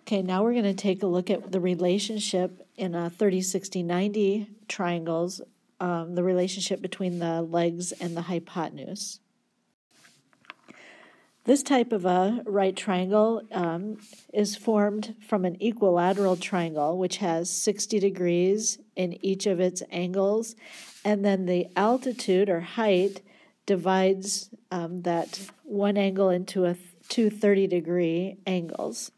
Okay, now we're going to take a look at the relationship in a 30, 60, 90 triangles, the relationship between the legs and the hypotenuse. This type of a right triangle is formed from an equilateral triangle, which has 60 degrees in each of its angles, and then the altitude or height divides that one angle into two 30-degree angles.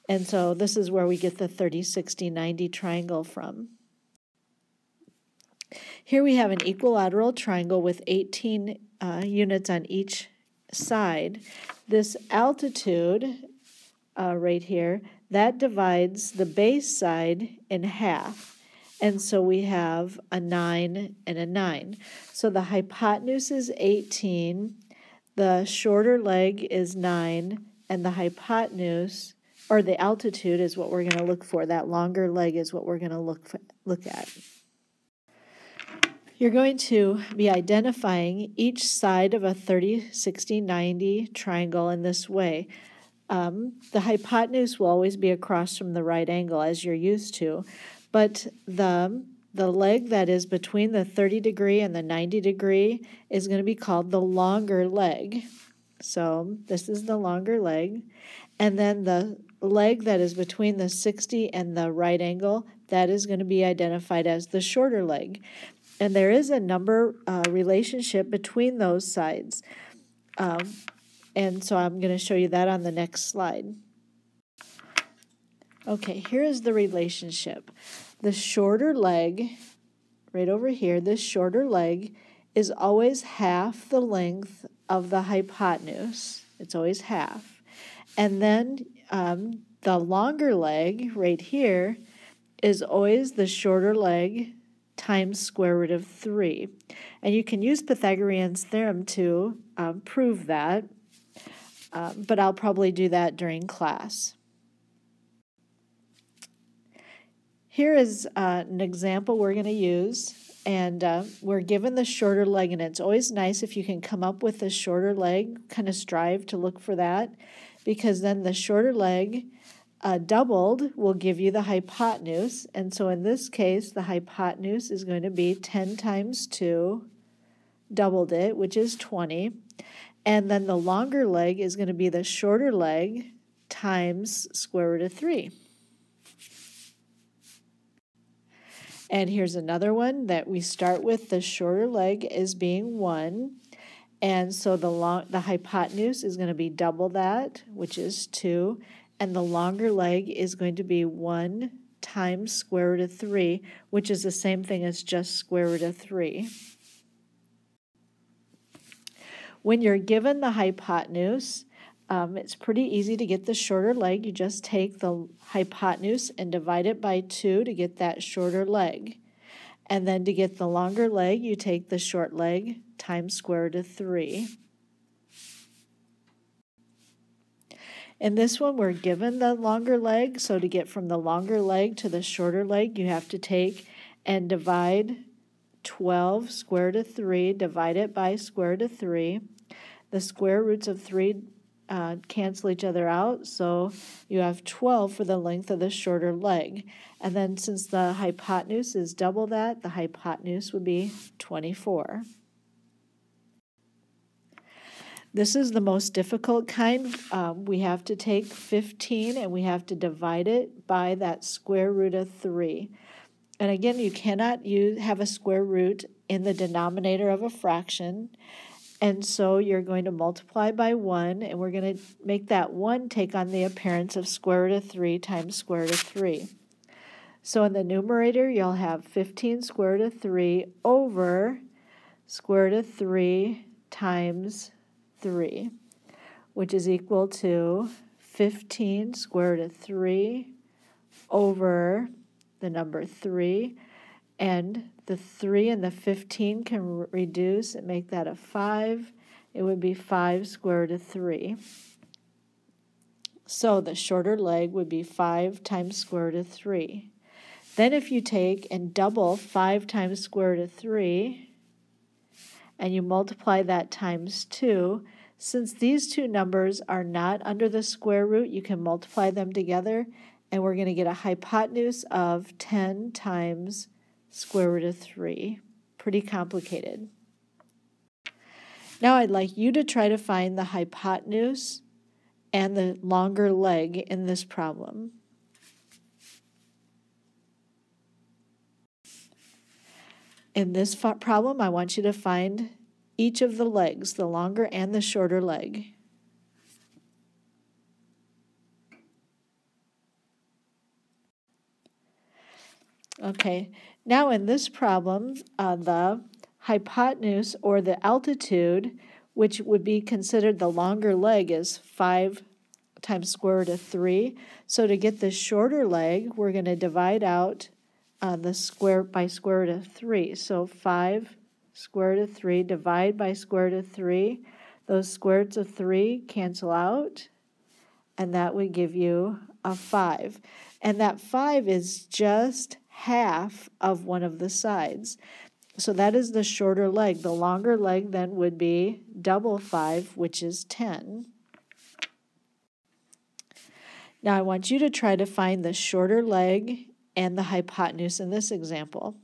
And so this is where we get the 30, 60, 90 triangle from. Here we have an equilateral triangle with 18 units on each side. This altitude right here, that divides the base side in half. And so we have a 9 and a 9. So the hypotenuse is 18, the shorter leg is 9, and the hypotenuse, or the altitude, is what we're going to look for. That longer leg is what we're going to look at. You're going to be identifying each side of a 30, 60, 90 triangle in this way. The hypotenuse will always be across from the right angle, as you're used to, but the leg that is between the 30-degree and the 90-degree is going to be called the longer leg. So this is the longer leg. And then the leg that is between the 60 and the right angle, that is going to be identified as the shorter leg. And there is a number relationship between those sides. And so I'm going to show you that on the next slide. Okay, here is the relationship. The shorter leg, right over here, this shorter leg is always half the length of the hypotenuse. It's always half. And then the longer leg, right here, is always the shorter leg times square root of 3. And you can use Pythagorean's theorem to prove that, but I'll probably do that during class. Here is an example we're going to use, and we're given the shorter leg, and it's always nice if you can come up with the shorter leg, kind of strive to look for that, because then the shorter leg doubled will give you the hypotenuse, and so in this case the hypotenuse is going to be 10 times 2, doubled it, which is 20, and then the longer leg is going to be the shorter leg times square root of 3. And here's another one that we start with the shorter leg as being 1, and so the hypotenuse is going to be double that, which is 2, and the longer leg is going to be 1 times square root of 3, which is the same thing as just square root of 3. When you're given the hypotenuse, it's pretty easy to get the shorter leg. You just take the hypotenuse and divide it by 2 to get that shorter leg. And then to get the longer leg, you take the short leg times square root of 3. In this one, we're given the longer leg, so to get from the longer leg to the shorter leg, you have to take and divide 12 square root of 3, divide it by square root of 3. The square roots of 3 cancel each other out, so you have 12 for the length of the shorter leg. And then since the hypotenuse is double that, the hypotenuse would be 24. This is the most difficult kind. We have to take 15 and we have to divide it by that square root of 3. And again, you cannot have a square root in the denominator of a fraction. And so you're going to multiply by 1, and we're going to make that 1 take on the appearance of square root of 3 times square root of 3. So in the numerator, you'll have 15 square root of 3 over square root of 3 times 3, which is equal to 15 square root of 3 over the number 3, and the 3 and the 15 can reduce and make that a 5. It would be 5 square root of 3. So the shorter leg would be 5 times square root of 3. Then if you take and double 5 times square root of 3, and you multiply that times 2, Since these two numbers are not under the square root, you can multiply them together, and we're going to get a hypotenuse of 10 times square root of 3. Pretty complicated. Now I'd like you to try to find the hypotenuse and the longer leg in this problem. In this problem, I want you to find each of the legs, the longer and the shorter leg. Okay, now in this problem, the hypotenuse or the altitude, which would be considered the longer leg, is 5 times square root of 3. So to get the shorter leg, we're going to divide out the square by square root of 3. So 5 square root of 3, divide by square root of 3. Those square roots of 3 cancel out, and that would give you a 5. And that 5 is just half of one of the sides. So that is the shorter leg. The longer leg then would be double 5, which is 10. Now I want you to try to find the shorter leg and the hypotenuse in this example.